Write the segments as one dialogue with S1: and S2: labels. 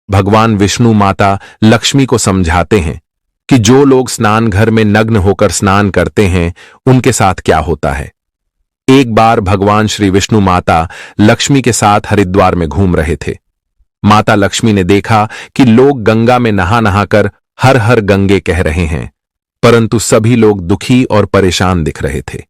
S1: भगवान विष्णु माता लक्ष्मी को समझाते हैं कि जो लोग स्नान घर में नग्न होकर स्नान करते हैं उनके साथ क्या होता है। एक बार भगवान श्री विष्णु माता लक्ष्मी के साथ हरिद्वार में घूम रहे थे। माता लक्ष्मी ने देखा कि लोग गंगा में नहा नहाकर हर हर गंगे कह रहे हैं, परंतु सभी लोग दुखी और परेशान दिख रहे थे।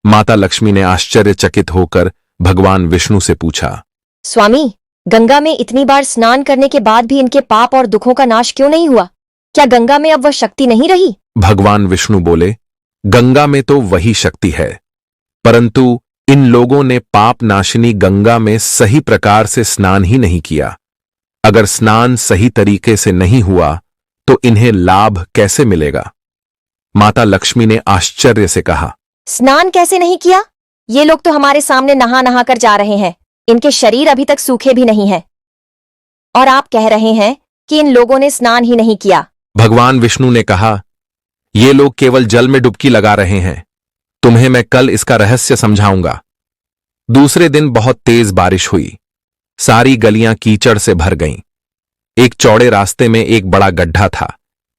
S1: माता लक्ष्मी ने आश्चर्यचकित होकर भगवान विष्णु से पूछा,
S2: स्वामी, गंगा में इतनी बार स्नान करने के बाद भी इनके पाप और दुखों का नाश क्यों नहीं हुआ? क्या गंगा में अब वह शक्ति नहीं रही?
S1: भगवान विष्णु बोले, गंगा में तो वही शक्ति है, परंतु इन लोगों ने पाप नाशिनी गंगा में सही प्रकार से स्नान ही नहीं किया। अगर स्नान सही तरीके से नहीं हुआ तो इन्हें लाभ कैसे मिलेगा? माता लक्ष्मी ने आश्चर्य से कहा,
S2: स्नान कैसे नहीं किया? ये लोग तो हमारे सामने नहा नहा कर जा रहे हैं, इनके शरीर अभी तक सूखे भी नहीं हैं, और आप कह रहे हैं कि इन लोगों ने स्नान ही नहीं किया।
S1: भगवान विष्णु ने कहा, ये लोग केवल जल में डुबकी लगा रहे हैं, तुम्हें मैं कल इसका रहस्य समझाऊंगा। दूसरे दिन बहुत तेज बारिश हुई, सारी गलियां कीचड़ से भर गईं। एक चौड़े रास्ते में एक बड़ा गड्ढा था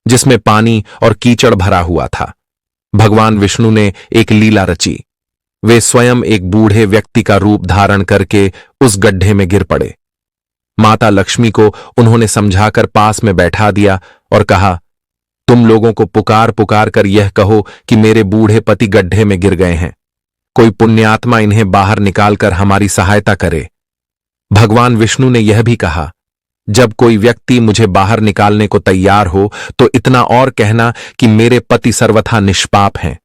S1: जिसमें पानी और कीचड़ भरा हुआ था। भगवान विष्णु ने एक लीला रची। वे स्वयं एक बूढ़े व्यक्ति का रूप धारण करके उस गड्ढे में गिर पड़े। माता लक्ष्मी को उन्होंने समझाकर पास में बैठा दिया और कहा, तुम लोगों को पुकार पुकार कर यह कहो कि मेरे बूढ़े पति गड्ढे में गिर गए हैं, कोई पुण्यात्मा इन्हें बाहर निकालकर हमारी सहायता करे। भगवान विष्णु ने यह भी कहा, जब कोई व्यक्ति मुझे बाहर निकालने को तैयार हो तो इतना और कहना कि मेरे पति सर्वथा निष्पाप हैं,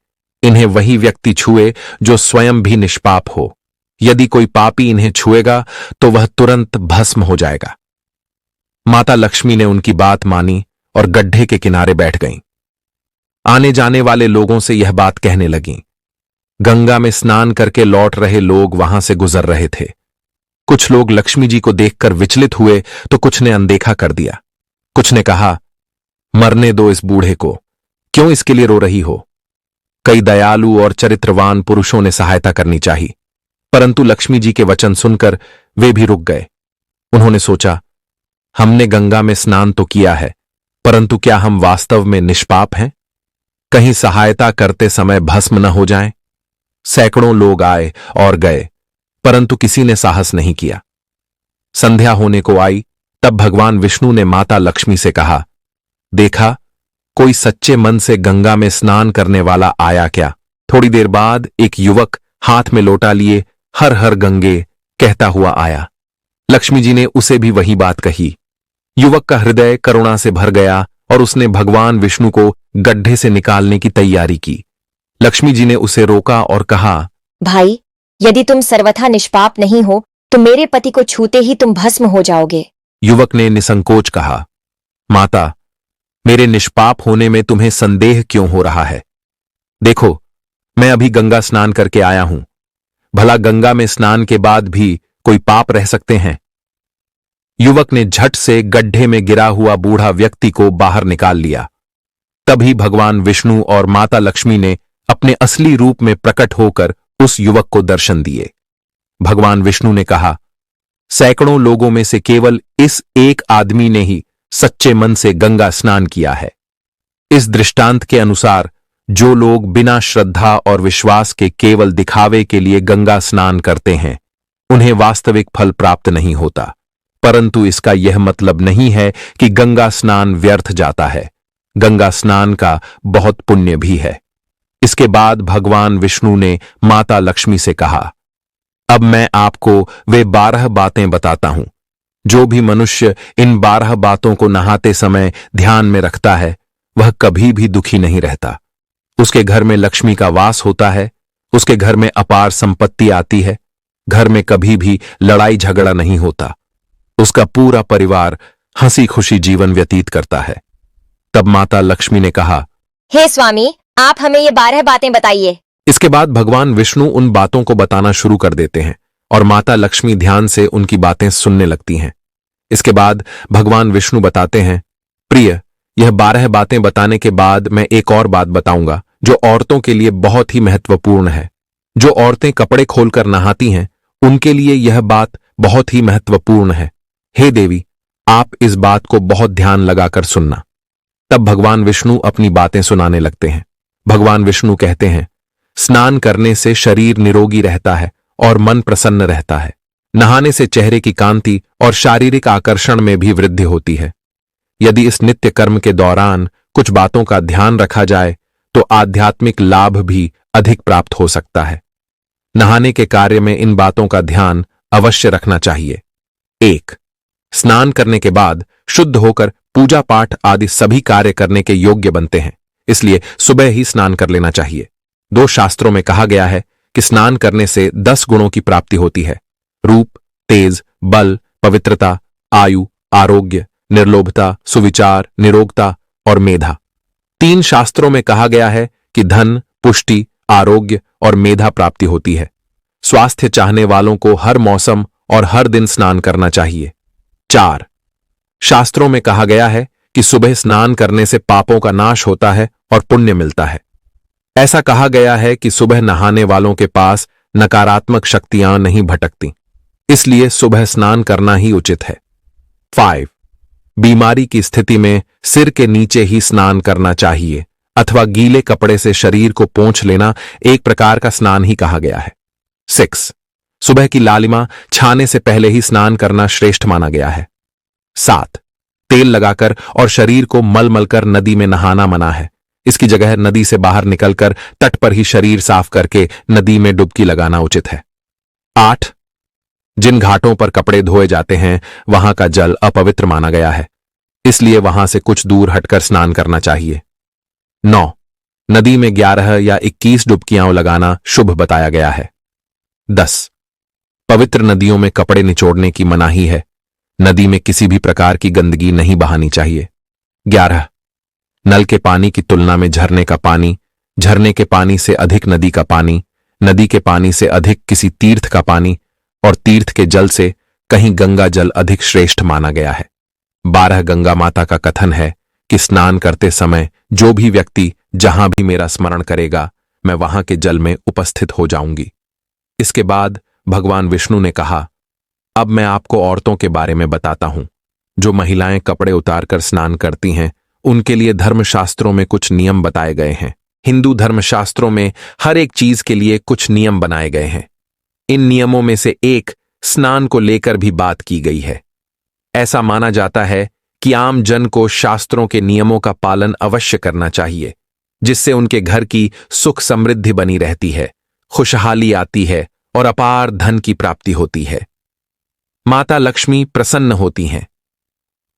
S1: इन्हें वही व्यक्ति छुए जो स्वयं भी निष्पाप हो। यदि कोई पापी इन्हें छुएगा तो वह तुरंत भस्म हो जाएगा। माता लक्ष्मी ने उनकी बात मानी और गड्ढे के किनारे बैठ गईं। आने जाने वाले लोगों से यह बात कहने लगीं। गंगा में स्नान करके लौट रहे लोग वहां से गुजर रहे थे। कुछ लोग लक्ष्मी जी को देखकर विचलित हुए तो कुछ ने अनदेखा कर दिया। कुछ ने कहा, मरने दो इस बूढ़े को, क्यों इसके लिए रो रही हो? कई दयालु और चरित्रवान पुरुषों ने सहायता करनी चाहिए, परंतु लक्ष्मी जी के वचन सुनकर वे भी रुक गए। उन्होंने सोचा, हमने गंगा में स्नान तो किया है, परंतु क्या हम वास्तव में निष्पाप हैं? कहीं सहायता करते समय भस्म न हो जाएं? सैकड़ों लोग आए और गए, परंतु किसी ने साहस नहीं किया। संध्या होने को आई, तब भगवान विष्णु ने माता लक्ष्मी से कहा, देखा, कोई सच्चे मन से गंगा में स्नान करने वाला आया क्या? थोड़ी देर बाद एक युवक हाथ में लोटा लिए हर हर गंगे कहता हुआ आया। लक्ष्मी जी ने उसे भी वही बात कही। युवक का हृदय करुणा से भर गया और उसने भगवान विष्णु को गड्ढे से निकालने की तैयारी की। लक्ष्मी जी ने उसे रोका और कहा,
S2: भाई, यदि तुम सर्वथा निष्पाप नहीं हो तो मेरे पति को छूते ही तुम भस्म हो जाओगे।
S1: युवक ने निसंकोच कहा, माता, मेरे निष्पाप होने में तुम्हें संदेह क्यों हो रहा है? देखो, मैं अभी गंगा स्नान करके आया हूं। भला गंगा में स्नान के बाद भी कोई पाप रह सकते हैं? युवक ने झट से गड्ढे में गिरा हुआ बूढ़ा व्यक्ति को बाहर निकाल लिया। तभी भगवान विष्णु और माता लक्ष्मी ने अपने असली रूप में प्रकट होकर उस युवक को दर्शन दिए। भगवान विष्णु ने कहा, सैकड़ों लोगों में से केवल इस एक आदमी ने ही सच्चे मन से गंगा स्नान किया है। इस दृष्टांत के अनुसार जो लोग बिना श्रद्धा और विश्वास के केवल दिखावे के लिए गंगा स्नान करते हैं, उन्हें वास्तविक फल प्राप्त नहीं होता। परंतु इसका यह मतलब नहीं है कि गंगा स्नान व्यर्थ जाता है। गंगा स्नान का बहुत पुण्य भी है। इसके बाद भगवान विष्णु ने माता लक्ष्मी से कहा, अब मैं आपको वे 12 बातें बताता हूं। जो भी मनुष्य इन 12 बातों को नहाते समय ध्यान में रखता है, वह कभी भी दुखी नहीं रहता। उसके घर में लक्ष्मी का वास होता है, उसके घर में अपार संपत्ति आती है, घर में कभी भी लड़ाई झगड़ा नहीं होता, उसका पूरा परिवार हंसी खुशी जीवन व्यतीत करता है। तब माता लक्ष्मी ने कहा,
S2: हे स्वामी, आप हमें ये 12 बातें बताइए।
S1: इसके बाद भगवान विष्णु उन बातों को बताना शुरू कर देते हैं और माता लक्ष्मी ध्यान से उनकी बातें सुनने लगती हैं। इसके बाद भगवान विष्णु बताते हैं, प्रिय, यह 12 बातें बताने के बाद मैं एक और बात बताऊंगा जो औरतों के लिए बहुत ही महत्वपूर्ण है। जो औरतें कपड़े खोलकर नहाती हैं, उनके लिए यह बात बहुत ही महत्वपूर्ण है। हे देवी, आप इस बात को बहुत ध्यान लगाकर सुनना। तब भगवान विष्णु अपनी बातें सुनाने लगते हैं। भगवान विष्णु कहते हैं, स्नान करने से शरीर निरोगी रहता है और मन प्रसन्न रहता है। नहाने से चेहरे की कांति और शारीरिक आकर्षण में भी वृद्धि होती है। यदि इस नित्य कर्म के दौरान कुछ बातों का ध्यान रखा जाए तो आध्यात्मिक लाभ भी अधिक प्राप्त हो सकता है। नहाने के कार्य में इन बातों का ध्यान अवश्य रखना चाहिए। 1. स्नान करने के बाद शुद्ध होकर पूजा पाठ आदि सभी कार्य करने के योग्य बनते हैं, इसलिए सुबह ही स्नान कर लेना चाहिए। 2 शास्त्रों में कहा गया है कि स्नान करने से 10 गुणों की प्राप्ति होती है: रूप, तेज, बल, पवित्रता, आयु, आरोग्य, निर्लोभता, सुविचार, निरोगता और मेधा। 3 शास्त्रों में कहा गया है कि धन, पुष्टि, आरोग्य और मेधा प्राप्ति होती है। स्वास्थ्य चाहने वालों को हर मौसम और हर दिन स्नान करना चाहिए। 4 शास्त्रों में कहा गया है कि सुबह स्नान करने से पापों का नाश होता है और पुण्य मिलता है। ऐसा कहा गया है कि सुबह नहाने वालों के पास नकारात्मक शक्तियां नहीं भटकती, इसलिए सुबह स्नान करना ही उचित है। 5 बीमारी की स्थिति में सिर के नीचे ही स्नान करना चाहिए अथवा गीले कपड़े से शरीर को पोंछ लेना एक प्रकार का स्नान ही कहा गया है। 6 सुबह की लालिमा छाने से पहले ही स्नान करना श्रेष्ठ माना गया है। 7 तेल लगाकर और शरीर को मल कर नदी में नहाना मना है। इसकी जगह नदी से बाहर निकलकर तट पर ही शरीर साफ करके नदी में डुबकी लगाना उचित है। 8 जिन घाटों पर कपड़े धोए जाते हैं वहां का जल अपवित्र माना गया है, इसलिए वहां से कुछ दूर हटकर स्नान करना चाहिए। 9 नदी में 11 या 21 डुबकियां लगाना शुभ बताया गया है। 10 पवित्र नदियों में कपड़े निचोड़ने की मनाही है। नदी में किसी भी प्रकार की गंदगी नहीं बहानी चाहिए। 11 नल के पानी की तुलना में झरने का पानी, झरने के पानी से अधिक नदी का पानी, नदी के पानी से अधिक किसी तीर्थ का पानी और तीर्थ के जल से कहीं गंगा जल अधिक श्रेष्ठ माना गया है। 12 गंगा माता का कथन है कि स्नान करते समय जो भी व्यक्ति जहां भी मेरा स्मरण करेगा, मैं वहां के जल में उपस्थित हो जाऊंगी। इसके बाद भगवान विष्णु ने कहा, अब मैं आपको औरतों के बारे में बताता हूं। जो महिलाएं कपड़े उतारकर स्नान करती हैं, उनके लिए धर्मशास्त्रों में कुछ नियम बताए गए हैं। हिंदू धर्मशास्त्रों में हर एक चीज के लिए कुछ नियम बनाए गए हैं। इन नियमों में से एक स्नान को लेकर भी बात की गई है। ऐसा माना जाता है कि आम जन को शास्त्रों के नियमों का पालन अवश्य करना चाहिए, जिससे उनके घर की सुख समृद्धि बनी रहती है, खुशहाली आती है और अपार धन की प्राप्ति होती है। माता लक्ष्मी प्रसन्न होती हैं।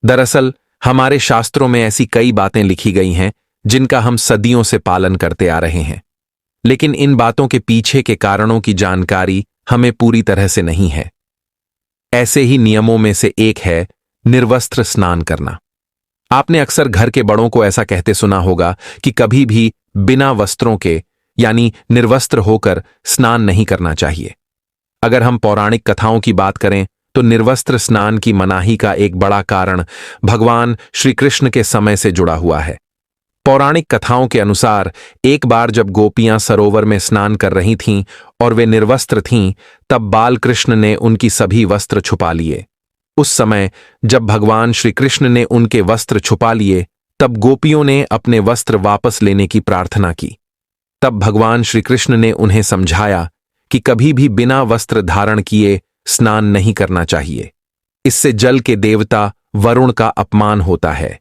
S1: दरअसल हमारे शास्त्रों में ऐसी कई बातें लिखी गई हैं जिनका हम सदियों से पालन करते आ रहे हैं, लेकिन इन बातों के पीछे के कारणों की जानकारी हमें पूरी तरह से नहीं है। ऐसे ही नियमों में से एक है निर्वस्त्र स्नान करना। आपने अक्सर घर के बड़ों को ऐसा कहते सुना होगा कि कभी भी बिना वस्त्रों के यानी निर्वस्त्र होकर स्नान नहीं करना चाहिए। अगर हम पौराणिक कथाओं की बात करें तो निर्वस्त्र स्नान की मनाही का एक बड़ा कारण भगवान श्री कृष्ण के समय से जुड़ा हुआ है। पौराणिक कथाओं के अनुसार एक बार जब गोपियां सरोवर में स्नान कर रही थीं और वे निर्वस्त्र थीं, तब बाल कृष्ण ने उनकी सभी वस्त्र छुपा लिए। उस समय जब भगवान श्री कृष्ण ने उनके वस्त्र छुपा लिए, तब गोपियों ने अपने वस्त्र वापस लेने की प्रार्थना की। तब भगवान श्री कृष्ण ने उन्हें समझाया कि कभी भी बिना वस्त्र धारण किए स्नान नहीं करना चाहिए। इससे जल के देवता वरुण का अपमान होता है,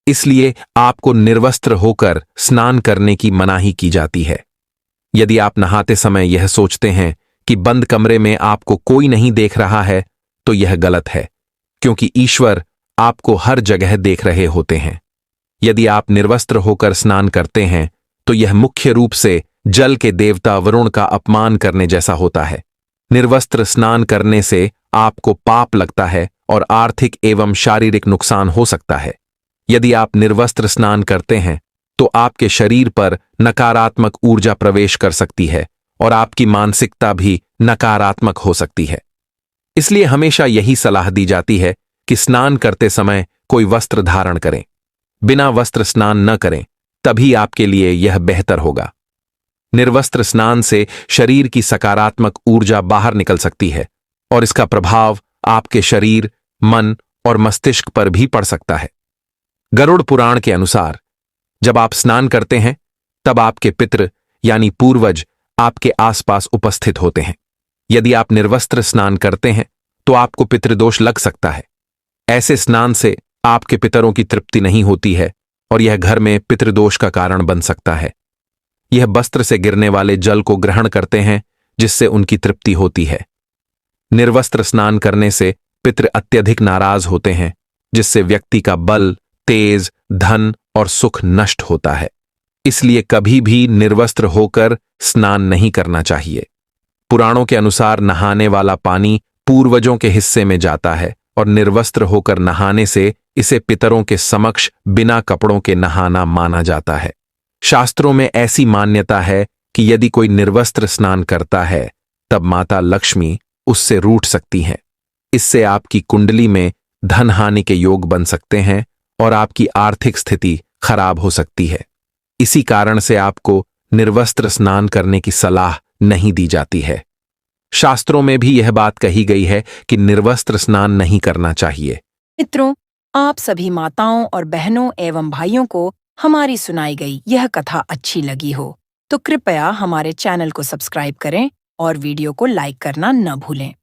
S1: इसलिए आपको निर्वस्त्र होकर स्नान करने की मनाही की जाती है। यदि आप नहाते समय यह सोचते हैं कि बंद कमरे में आपको कोई नहीं देख रहा है, तो यह गलत है, क्योंकि ईश्वर आपको हर जगह देख रहे होते हैं। यदि आप निर्वस्त्र होकर स्नान करते हैं तो यह मुख्य रूप से जल के देवता वरुण का अपमान करने जैसा होता है। निर्वस्त्र स्नान करने से आपको पाप लगता है और आर्थिक एवं शारीरिक नुकसान हो सकता है। यदि आप निर्वस्त्र स्नान करते हैं तो आपके शरीर पर नकारात्मक ऊर्जा प्रवेश कर सकती है और आपकी मानसिकता भी नकारात्मक हो सकती है। इसलिए हमेशा यही सलाह दी जाती है कि स्नान करते समय कोई वस्त्र धारण करें। बिना वस्त्र स्नान न करें, तभी आपके लिए यह बेहतर होगा। निर्वस्त्र स्नान से शरीर की सकारात्मक ऊर्जा बाहर निकल सकती है और इसका प्रभाव आपके शरीर, मन और मस्तिष्क पर भी पड़ सकता है। गरुड़ पुराण के अनुसार जब आप स्नान करते हैं तब आपके पितृ यानी पूर्वज आपके आसपास उपस्थित होते हैं। यदि आप निर्वस्त्र स्नान करते हैं तो आपको पितृदोष लग सकता है। ऐसे स्नान से आपके पितरों की तृप्ति नहीं होती है और यह घर में पितृदोष का कारण बन सकता है। यह वस्त्र से गिरने वाले जल को ग्रहण करते हैं जिससे उनकी तृप्ति होती है। निर्वस्त्र स्नान करने से पितृ अत्यधिक नाराज होते हैं जिससे व्यक्ति का बल, तेज, धन और सुख नष्ट होता है। इसलिए कभी भी निर्वस्त्र होकर स्नान नहीं करना चाहिए। पुराणों के अनुसार नहाने वाला पानी पूर्वजों के हिस्से में जाता है और निर्वस्त्र होकर नहाने से इसे पितरों के समक्ष बिना कपड़ों के नहाना माना जाता है। शास्त्रों में ऐसी मान्यता है कि यदि कोई निर्वस्त्र स्नान करता है तब माता लक्ष्मी उससे रूठ सकती हैं। इससे आपकी कुंडली में धन हानि के योग बन सकते हैं और आपकी आर्थिक स्थिति खराब हो सकती है। इसी कारण से आपको निर्वस्त्र स्नान करने की सलाह नहीं दी जाती है। शास्त्रों में भी यह बात कही गई है कि निर्वस्त्र स्नान नहीं करना चाहिए।
S3: मित्रों, आप सभी माताओं और बहनों एवं भाइयों को हमारी सुनाई गई यह कथा अच्छी लगी हो तो कृपया हमारे चैनल को सब्सक्राइब करें और वीडियो को लाइक करना न भूलें।